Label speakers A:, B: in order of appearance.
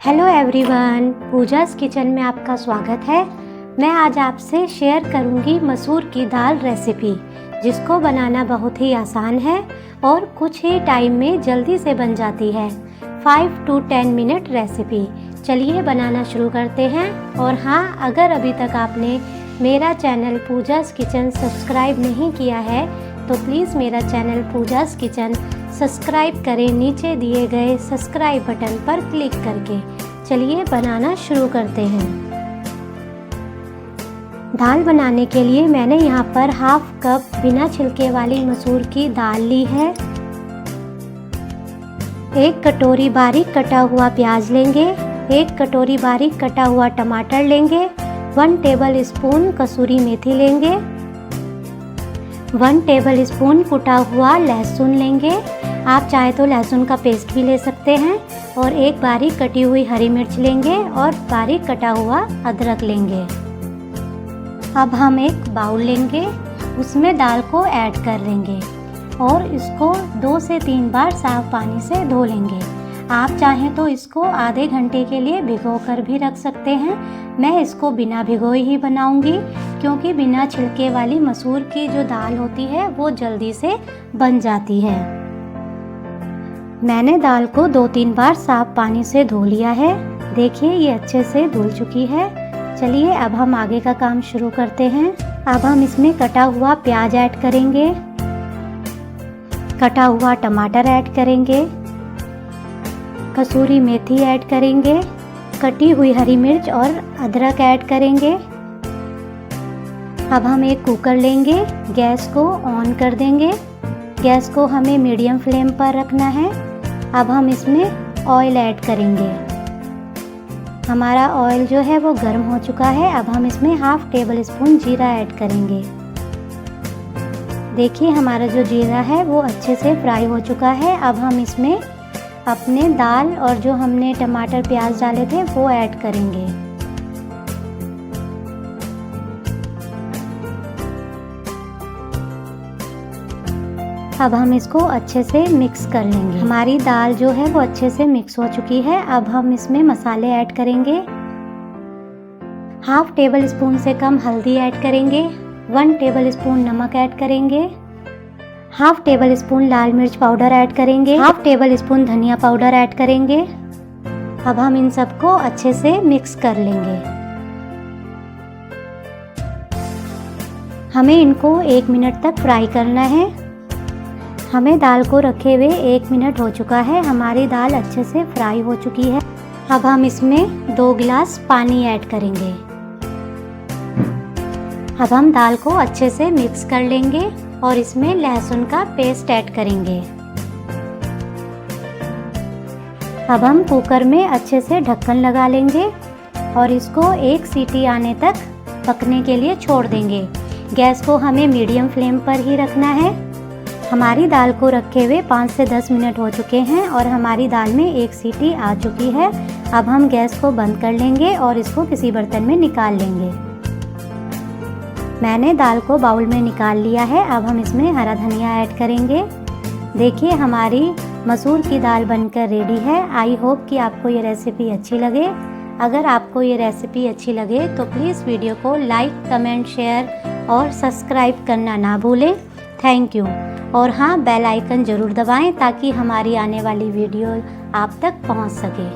A: Hello everyone, Pooja's kitchen में आपका स्वागत है। मैं आज आपसे शेयर करूंगी मसूर की दाल रेसिपी, जिसको बनाना बहुत ही आसान है और कुछ ही टाइम में जल्दी से बन जाती है। 5 to 10 मिनट रेसिपी। चलिए बनाना शुरू करते हैं। और हाँ, अगर अभी तक आपने मेरा चैनल पूजास किचन सब्सक्राइब नहीं किया है तो प्लीज़ मेरा चैनल पूजास किचन सब्सक्राइब करें नीचे दिए गए सब्सक्राइब बटन पर क्लिक करके। चलिए बनाना शुरू करते हैं। दाल बनाने के लिए मैंने यहाँ पर हाफ कप बिना छिलके वाली मसूर की दाल ली है। 1 कटोरी बारीक कटा हुआ प्याज लेंगे। 1 कटोरी बारीक कटा हुआ टमाटर लेंगे। 1 टेबल स्पून कसूरी मेथी लेंगे। 1 टेबल स्पून कुटा हुआ लहसुन लेंगे। आप चाहे तो लहसुन का पेस्ट भी ले सकते हैं। और 1 बारीक कटी हुई हरी मिर्च लेंगे और बारीक कटा हुआ अदरक लेंगे। अब हम एक बाउल लेंगे, उसमें दाल को ऐड कर लेंगे और इसको 2 से 3 बार साफ पानी से धो लेंगे। आप चाहें तो इसको आधे घंटे के लिए भिगो कर भी रख सकते हैं। मैं इसको बिना भिगोए ही बनाऊंगी, क्योंकि बिना छिलके वाली मसूर की जो दाल होती है वो जल्दी से बन जाती है। मैंने दाल को 2-3 बार साफ पानी से धो लिया है। देखिए, ये अच्छे से धुल चुकी है। चलिए अब हम आगे का काम शुरू करते हैं। अब हम इसमें कटा हुआ प्याज ऐड करेंगे, कटा हुआ टमाटर ऐड करेंगे, कसूरी मेथी ऐड करेंगे, कटी हुई हरी मिर्च और अदरक ऐड करेंगे। अब हम एक कुकर लेंगे, गैस को ऑन कर देंगे। गैस को हमें मीडियम फ्लेम पर रखना है। अब हम इसमें ऑयल ऐड करेंगे। हमारा ऑयल जो है वो गर्म हो चुका है। अब हम इसमें हाफ टेबल स्पून जीरा ऐड करेंगे। देखिए, हमारा जो जीरा है वो अच्छे से फ्राई हो चुका है। अब हम इसमें अपने दाल और जो हमने टमाटर प्याज डाले थे वो ऐड करेंगे। अब हम इसको अच्छे से मिक्स कर लेंगे। हमारी दाल जो है वो अच्छे से मिक्स हो चुकी है। अब हम इसमें मसाले ऐड करेंगे। हाफ टेबल स्पून से कम हल्दी ऐड करेंगे। 1 टेबल स्पून नमक ऐड करेंगे। हाफ टेबल स्पून लाल मिर्च पाउडर ऐड करेंगे। हाफ टेबल स्पून धनिया पाउडर ऐड करेंगे। अब हम इन सबको अच्छे से मिक्स कर लेंगे। हमें इनको 1 मिनट तक फ्राई करना है। हमें दाल को रखे हुए 1 मिनट हो चुका है। हमारी दाल अच्छे से फ्राई हो चुकी है। अब हम इसमें 2 गिलास पानी ऐड करेंगे। अब हम दाल को अच्छे से मिक्स कर लेंगे और इसमें लहसुन का पेस्ट ऐड करेंगे। अब हम कुकर में अच्छे से ढक्कन लगा लेंगे और इसको 1 सीटी आने तक पकने के लिए छोड़ देंगे। गैस को हमें मीडियम फ्लेम पर ही रखना है। हमारी दाल को रखे हुए 5 से 10 मिनट हो चुके हैं और हमारी दाल में 1 सीटी आ चुकी है। अब हम गैस को बंद कर लेंगे और इसको किसी बर्तन में निकाल लेंगे। मैंने दाल को बाउल में निकाल लिया है। अब हम इसमें हरा धनिया ऐड करेंगे। देखिए, हमारी मसूर की दाल बनकर रेडी है। आई होप कि आपको ये रेसिपी अच्छी लगे। अगर आपको ये रेसिपी अच्छी लगे तो प्लीज़ वीडियो को लाइक, कमेंट, शेयर और सब्सक्राइब करना ना भूलें। Thank you. और हाँ, बेल आइकन ज़रूर दबाएं ताकि हमारी आने वाली वीडियो आप तक पहुंच सके।